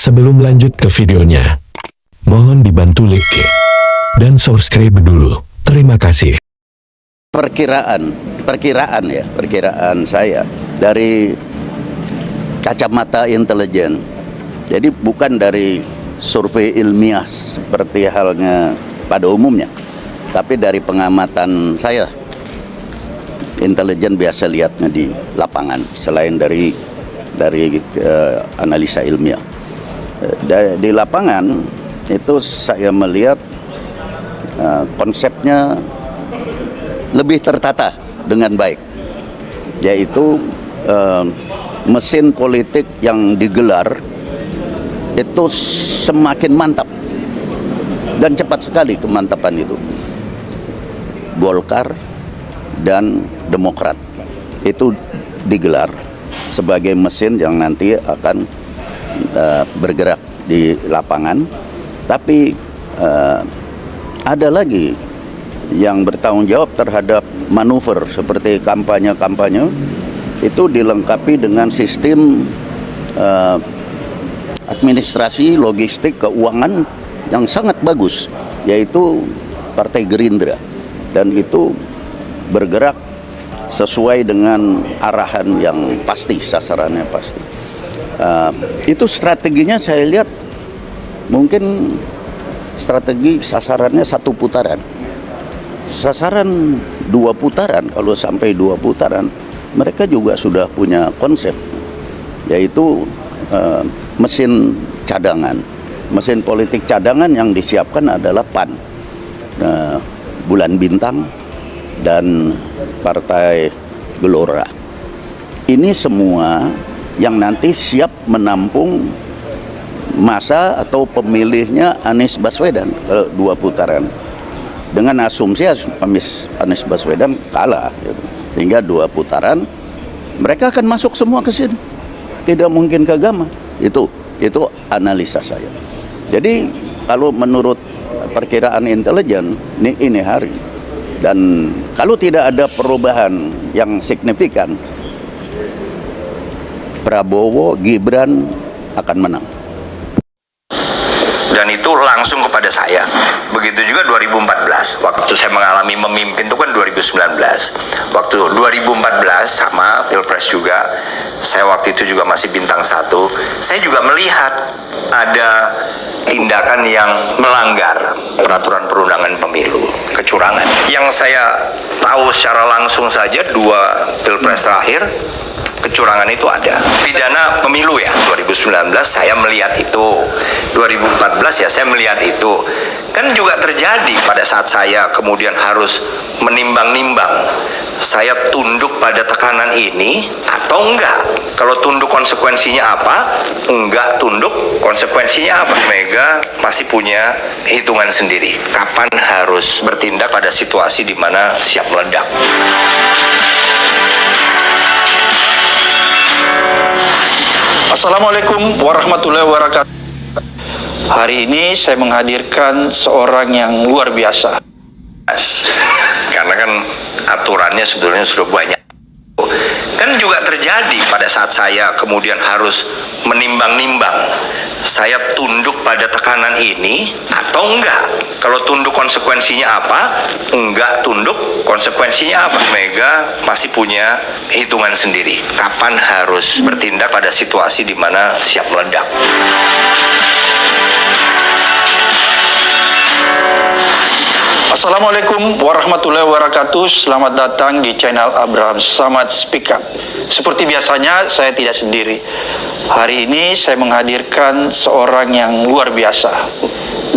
Sebelum lanjut ke videonya, mohon dibantu like dan subscribe dulu. Terima kasih. Perkiraan saya dari kacamata intelijen. Jadi bukan dari survei ilmiah seperti halnya pada umumnya, tapi dari pengamatan saya. Intelijen biasa lihatnya di lapangan selain dari analisa ilmiah. Di lapangan itu saya melihat konsepnya lebih tertata dengan baik, yaitu mesin politik yang digelar itu semakin mantap dan cepat sekali kemantapan itu. Golkar dan Demokrat itu digelar sebagai mesin yang nanti akan bergerak di lapangan, tapi ada lagi yang bertanggung jawab terhadap manuver seperti kampanye-kampanye itu dilengkapi dengan sistem administrasi, logistik, keuangan yang sangat bagus, yaitu Partai Gerindra, dan itu bergerak sesuai dengan arahan yang pasti, sasarannya pasti. Itu strateginya saya lihat mungkin strategi sasarannya 1 putaran. Sasaran 2 putaran, kalau sampai 2 putaran, mereka juga sudah punya konsep, yaitu mesin cadangan. Mesin politik cadangan yang disiapkan adalah PAN, Bulan Bintang, dan Partai Gelora. Ini semua yang nanti siap menampung masa atau pemilihnya Anies Baswedan kalau 2 putaran. Dengan asumsi Anies Baswedan kalah, gitu. Sehingga 2 putaran mereka akan masuk semua ke sini. Tidak mungkin ke Gama. Itu analisa saya. Jadi kalau menurut perkiraan intelijen ini hari, dan kalau tidak ada perubahan yang signifikan, Prabowo Gibran akan menang. Dan itu langsung kepada saya. Begitu juga 2014, waktu saya mengalami memimpin itu kan 2019. Waktu 2014 sama Pilpres juga, saya waktu itu juga masih bintang 1. Saya juga melihat ada tindakan yang melanggar peraturan perundangan pemilu, kecurangan. Yang saya tahu secara langsung saja 2 Pilpres terakhir, kecurangan itu ada. Pidana pemilu ya, 2019 saya melihat itu, 2014 ya saya melihat itu. Kan juga terjadi pada saat saya kemudian harus menimbang-nimbang, saya tunduk pada tekanan ini atau enggak. Kalau tunduk konsekuensinya apa, enggak tunduk konsekuensinya apa. Mega pasti punya hitungan sendiri kapan harus bertindak pada situasi di mana siap meledak. Assalamualaikum warahmatullahi wabarakatuh. Hari ini saya menghadirkan seorang yang luar biasa. Karena kan aturannya sebetulnya sudah banyak. Kan juga terjadi pada saat saya kemudian harus menimbang-nimbang, saya tunduk pada tekanan ini atau enggak. Kalau tunduk konsekuensinya apa, enggak tunduk konsekuensinya apa. Mega pasti punya hitungan sendiri kapan harus bertindak pada situasi di mana siap meledak. Assalamualaikum warahmatullahi wabarakatuh. Selamat datang di channel Abraham Samad Speak Up. Seperti biasanya saya tidak sendiri. Hari ini saya menghadirkan seorang yang luar biasa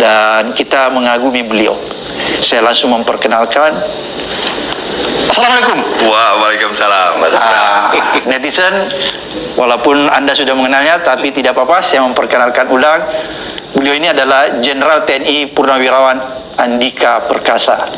dan kita mengagumi beliau. Saya langsung memperkenalkan. Assalamualaikum. Waalaikumsalam. Netizen, walaupun Anda sudah mengenalnya, tapi tidak apa-apa, saya memperkenalkan ulang. Beliau ini adalah Jenderal TNI Purnawirawan Andika Perkasa,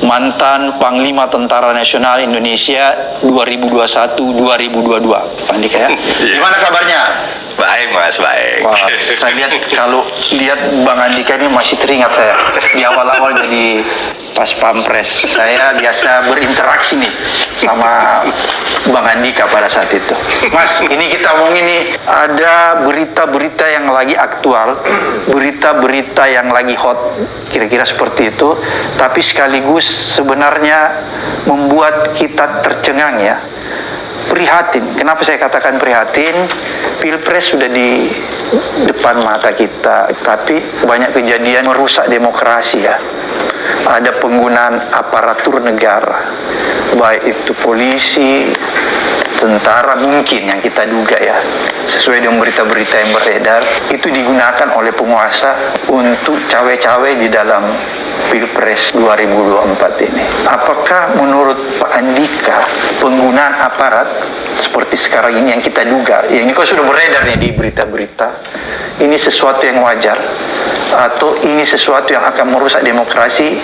mantan Panglima Tentara Nasional Indonesia 2021-2022. Pak Andika ya. Gimana kabarnya? Baik Mas, baik. Wah, saya lihat kalau lihat Bang Andika ini masih teringat saya di awal-awal jadi pas pampres. Saya biasa berinteraksi nih sama Bang Andika pada saat itu. Mas, ini kita omongin nih, ada berita-berita yang lagi aktual, berita-berita yang lagi hot, kira-kira seperti itu. Tapi sekaligus sebenarnya membuat kita tercengang ya. Prihatin. Kenapa saya katakan prihatin? Pilpres sudah di depan mata kita, tapi banyak kejadian merusak demokrasi ya. Ada penggunaan aparatur negara, baik itu polisi, tentara mungkin yang kita duga ya, sesuai dengan berita-berita yang beredar, itu digunakan oleh penguasa untuk cawe-cawe di dalam Pilpres 2024 ini. Apakah menurut Pak Andika penggunaan aparat seperti sekarang ini yang kita duga, yang ini kok sudah beredar nih di berita-berita, ini sesuatu yang wajar atau ini sesuatu yang akan merusak demokrasi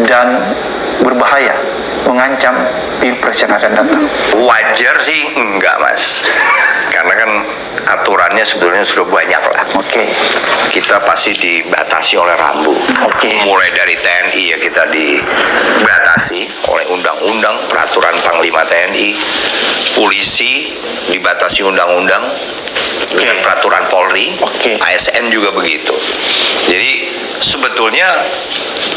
dan berbahaya, mengancam Pilpres yang akan datang? Wajar sih enggak Mas, karena kan aturannya sebetulnya sudah banyak lah. Oke. Kita pasti dibatasi oleh rambu. Oke. Mulai dari TNI ya kita dibatasi oleh undang-undang, peraturan Panglima TNI, polisi dibatasi undang-undang dengan peraturan Polri, ASN juga begitu. Jadi sebetulnya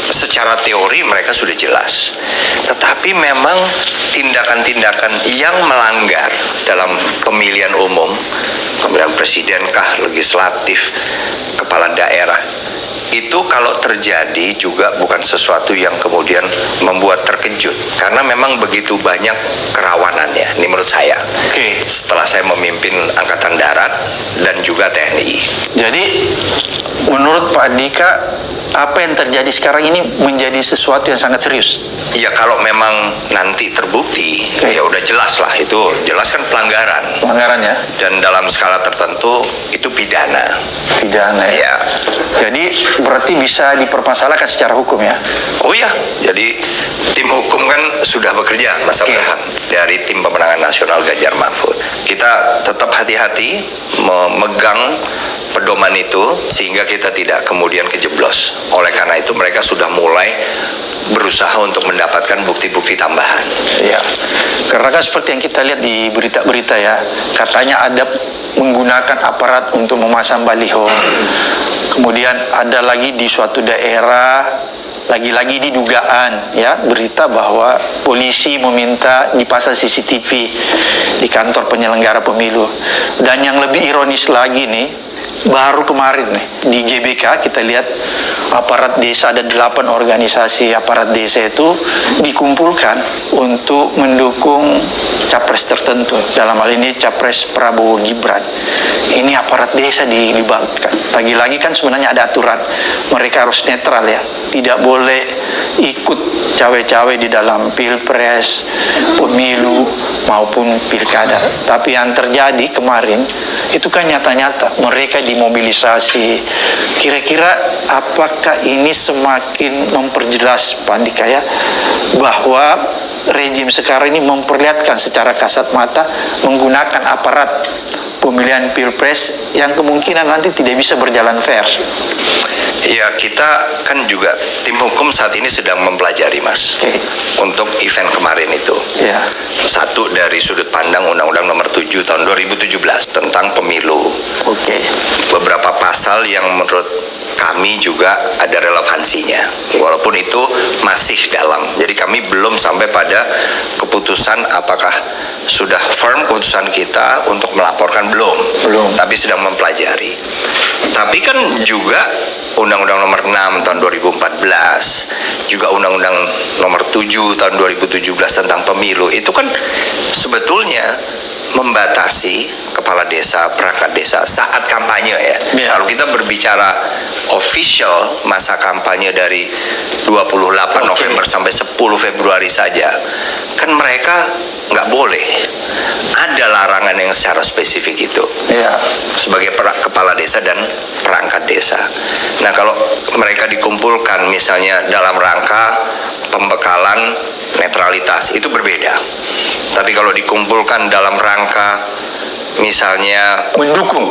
secara teori mereka sudah jelas, tetapi memang tindakan-tindakan yang melanggar dalam pemilihan umum, pemilihan presiden kah, legislatif, kepala daerah, itu kalau terjadi juga bukan sesuatu yang kemudian membuat terkejut, karena memang begitu banyak kerawanannya. Ini menurut saya. Setelah saya memimpin Angkatan Darat dan juga TNI. Jadi menurut Pak Andika, apa yang terjadi sekarang ini menjadi sesuatu yang sangat serius? Ya kalau memang nanti terbukti, ya udah jelas lah, itu jelas kan pelanggaran. Pelanggaran ya? Dan dalam skala tertentu itu pidana. Pidana ya? Jadi berarti bisa dipermasalahkan secara hukum ya? Oh ya, jadi tim hukum kan sudah bekerja, Mas Abraham, dari tim pemenangan nasional Ganjar Mahfud. Kita tetap hati-hati memegang pedoman itu sehingga kita tidak kemudian kejeblos. Oleh karena itu mereka sudah mulai berusaha untuk mendapatkan bukti-bukti tambahan. Iya, karena kan seperti yang kita lihat di berita-berita ya, katanya ada menggunakan aparat untuk memasang baliho. Kemudian ada lagi di suatu daerah, lagi-lagi di dugaan ya, berita bahwa polisi meminta dipasang CCTV di kantor penyelenggara pemilu. Dan yang lebih ironis lagi nih, baru kemarin nih di GBK kita lihat aparat desa, ada 8 organisasi aparat desa itu dikumpulkan untuk mendukung capres tertentu, dalam hal ini capres Prabowo Gibran. Ini aparat desa dilibatkan. Lagi-lagi kan sebenarnya ada aturan, mereka harus netral ya, tidak boleh ikut cawe-cawe di dalam pilpres, pemilu maupun pilkada. Tapi yang terjadi kemarin itu kan nyata-nyata mereka dimobilisasi. Kira-kira apakah ini semakin memperjelas Pak Andika ya, bahwa rejim sekarang ini memperlihatkan secara kasat mata menggunakan aparat pemilihan pilpres yang kemungkinan nanti tidak bisa berjalan fair? Ya, kita kan juga tim hukum saat ini sedang mempelajari Mas, untuk event kemarin itu. Satu dari sudut pandang Undang-Undang Nomor 7 tahun 2017 tentang pemilu. Beberapa pasal yang menurut kami juga ada relevansinya, walaupun itu masih dalam. Jadi kami belum sampai pada keputusan apakah sudah firm keputusan kita untuk melaporkan, belum. Tapi sedang mempelajari. Tapi kan juga Undang-Undang Nomor 6 tahun 2014, juga Undang-Undang Nomor 7 tahun 2017 tentang pemilu, itu kan sebetulnya membatasi kepala desa, perangkat desa saat kampanye ya. Kalau kita berbicara official masa kampanye dari 28 November sampai 10 Februari saja, kan mereka nggak boleh. Ada larangan yang secara spesifik itu sebagai kepala desa dan perangkat desa. Nah, kalau mereka dikumpulkan misalnya dalam rangka pembekalan netralitas, itu berbeda. Tapi kalau dikumpulkan dalam rangka misalnya Mendukung.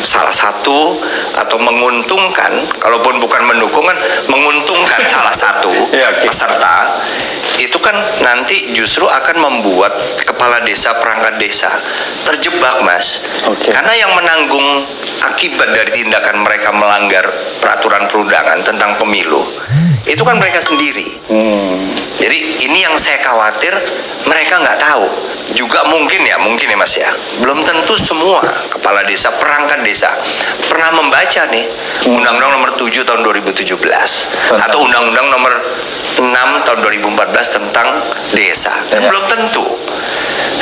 salah satu atau menguntungkan, kalaupun bukan mendukung kan menguntungkan salah satu Ya, oke. peserta, itu kan nanti justru akan membuat kepala desa, perangkat desa terjebak, Mas. Oke. Karena yang menanggung akibat dari tindakan mereka melanggar peraturan perundangan tentang pemilu itu kan mereka sendiri. Jadi ini yang saya khawatir mereka nggak tahu. Juga mungkin ya Mas ya, belum tentu semua kepala desa, perangkat desa pernah membaca nih Undang-Undang nomor 7 tahun 2017 atau Undang-Undang nomor 6 tahun 2014 tentang desa, dan belum tentu.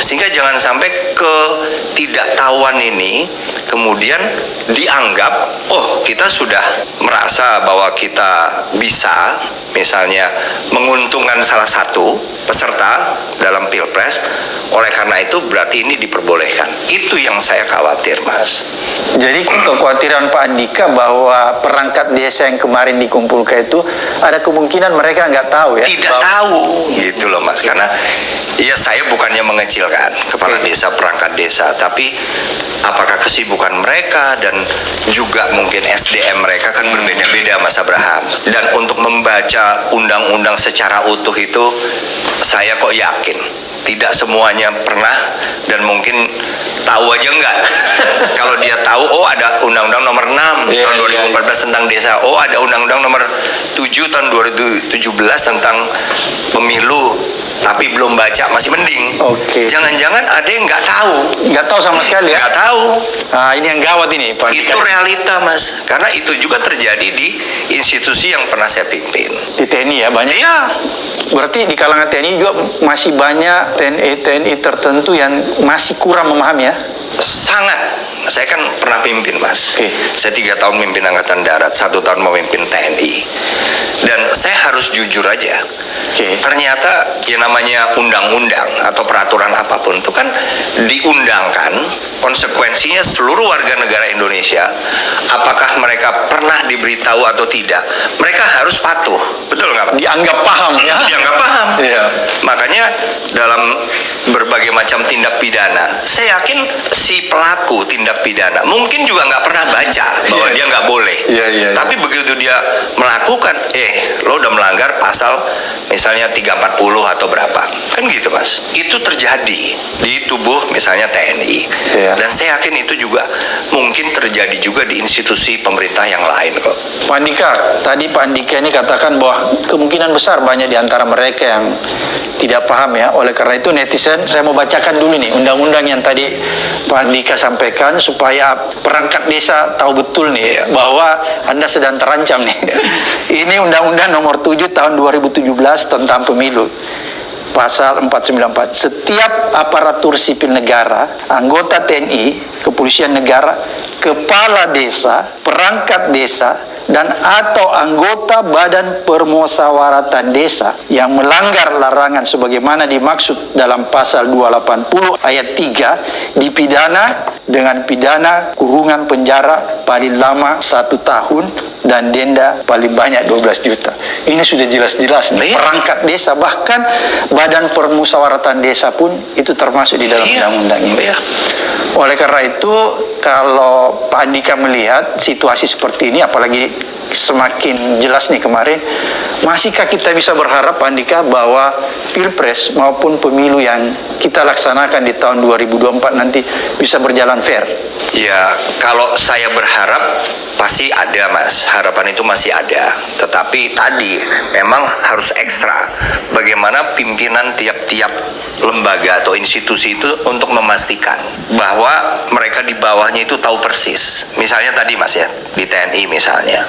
Sehingga jangan sampai ketidaktahuan ini kemudian dianggap, oh kita sudah merasa bahwa kita bisa misalnya menguntungkan salah satu peserta dalam pilpres, oleh karena itu berarti ini diperbolehkan. Itu yang saya khawatir, Mas. Jadi kekhawatiran Pak Andika bahwa perangkat desa yang kemarin dikumpulkan itu ada kemungkinan mereka nggak tahu ya? Tidak tahu gitu loh, Mas, karena ya saya bukannya mengecilkan kepala desa, perangkat desa, tapi apakah kesibukan mereka dan juga mungkin SDM mereka kan berbeda-beda, Mas Abraham. Dan untuk membaca undang-undang secara utuh itu saya kok yakin tidak semuanya pernah, dan mungkin tahu aja enggak. Kalau dia tahu, oh ada Undang-Undang nomor 6 tahun 2014 tentang desa, oh ada Undang-Undang nomor 7 tahun 2017 tentang pemilu, tapi belum baca, masih mending. Oke. Jangan-jangan ada yang nggak tahu. Nggak tahu sama sekali ya? Nggak tahu. Nah, ini yang gawat ini Pak Andika. Itu realita, Mas. Karena itu juga terjadi di institusi yang pernah saya pimpin. Di TNI ya banyak. Iya. Berarti di kalangan TNI juga masih banyak TNI tertentu yang masih kurang memahami ya? Sangat. Saya kan pernah pimpin, Mas. Oke. Saya 3 tahun memimpin Angkatan Darat, 1 tahun memimpin TNI. Dan saya harus jujur aja. Oke. Ternyata ya namanya undang-undang atau peraturan apapun itu kan diundangkan, konsekuensinya seluruh warga negara Indonesia, apakah mereka pernah diberitahu atau tidak, mereka harus patuh. Betul nggak, Pak? Dianggap paham ya? Dianggap paham. Iya. Makanya dalam berbagai macam tindak pidana, saya yakin si pelaku tindak pidana mungkin juga nggak pernah baca bahwa dia nggak boleh. Iya. Tapi begitu dia melakukan, lo udah melanggar pasal misalnya 340 atau berapa, kan gitu, Mas. Itu terjadi di tubuh misalnya TNI. Iya. Dan saya yakin itu juga mungkin terjadi juga di institusi pemerintah yang lain kok. Pak Andika, tadi Pak Andika ini katakan bahwa kemungkinan besar banyak di antara mereka yang tidak paham ya. Oleh karena itu netizen, saya mau bacakan dulu nih undang-undang yang tadi Pak Andika sampaikan supaya perangkat desa tahu betul nih bahwa Anda sedang terancam nih. Ini Undang-Undang nomor 7 tahun 2017 tentang pemilu. Pasal 494, setiap aparatur sipil negara, anggota TNI, kepolisian negara, kepala desa, perangkat desa, dan atau anggota badan permusyawaratan desa yang melanggar larangan sebagaimana dimaksud dalam pasal 280 ayat 3 dipidana dengan pidana kurungan penjara paling lama 1 tahun dan denda paling banyak 12 juta. Ini sudah jelas-jelas nih. Perangkat desa, bahkan badan permusyawaratan desa pun itu termasuk di dalam undang-undang ini. Oleh karena itu, kalau Pak Andika melihat situasi seperti ini, apalagi semakin jelas nih kemarin, masihkah kita bisa berharap Pak Andika bahwa Pilpres maupun pemilu yang kita laksanakan di tahun 2024 nanti bisa berjalan fair? Ya, kalau saya berharap pasti ada, Mas. Harapan itu masih ada. Tetapi tadi memang harus ekstra. Bagaimana pimpinan tiap-tiap lembaga atau institusi itu untuk memastikan bahwa mereka di bawahnya itu tahu persis. Misalnya tadi, Mas ya, di TNI misalnya.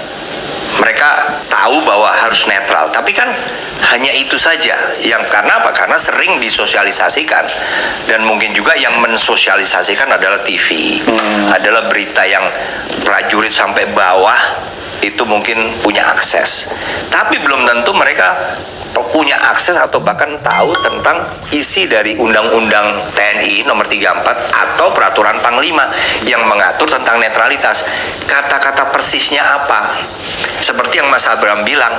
Mereka tahu bahwa harus netral, tapi kan hanya itu saja. Yang karena apa? Karena sering disosialisasikan, dan mungkin juga yang mensosialisasikan adalah TV, adalah berita yang prajurit sampai bawah itu mungkin punya akses. Tapi belum tentu mereka punya akses atau bahkan tahu tentang isi dari Undang-Undang TNI nomor 34 atau peraturan Panglima yang mengatur tentang netralitas. Kata-kata persisnya apa? Seperti yang Mas Abraham bilang,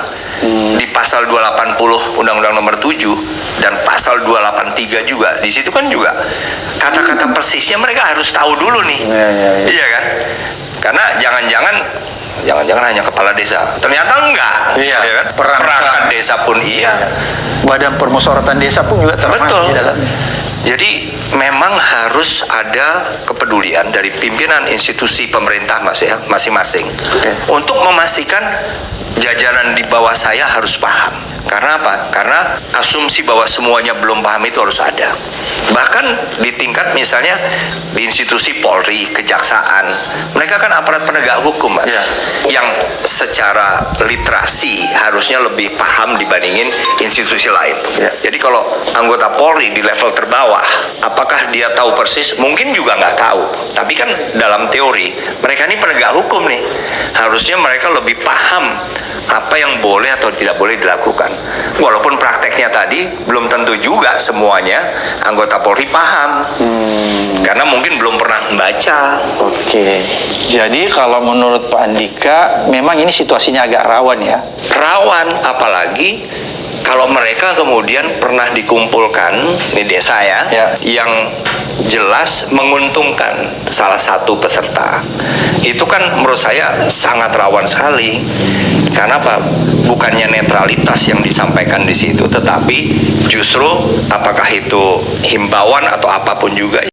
di pasal 280 Undang-Undang nomor 7 dan pasal 283 juga. Di situ kan juga kata-kata persisnya mereka harus tahu dulu nih. Iya kan? Karena jangan-jangan hanya kepala desa. Ternyata enggak. Iya, Ya kan? perangkat Perangkat desa pun iya. Badan Permusyawaratan Desa pun juga termasuk Betul. di dalam. Jadi memang harus ada kepedulian dari pimpinan institusi pemerintah masing-masing untuk memastikan jajaran di bawah saya harus paham. Karena apa? Karena asumsi bahwa semuanya belum paham itu harus ada. Bahkan di tingkat misalnya di institusi Polri, Kejaksaan, mereka kan aparat penegak hukum, Mas, yang secara literasi harusnya lebih paham dibandingin institusi lain. Jadi kalau anggota Polri di level terbawah, apakah dia tahu persis? Mungkin juga nggak tahu. Tapi kan dalam teori, mereka ini penegak hukum nih. Harusnya mereka lebih paham apa yang boleh atau tidak boleh dilakukan. Walaupun prakteknya tadi belum tentu juga semuanya anggota Polri paham. Karena mungkin belum pernah membaca. Oke. Jadi kalau menurut Pak Andika, memang ini situasinya agak rawan ya. Rawan, apalagi kalau mereka kemudian pernah dikumpulkan di desa ya, yang jelas menguntungkan salah satu peserta. Itu kan menurut saya sangat rawan sekali. Karena apa? Bukannya netralitas yang disampaikan di situ, tetapi justru apakah itu himbauan atau apapun juga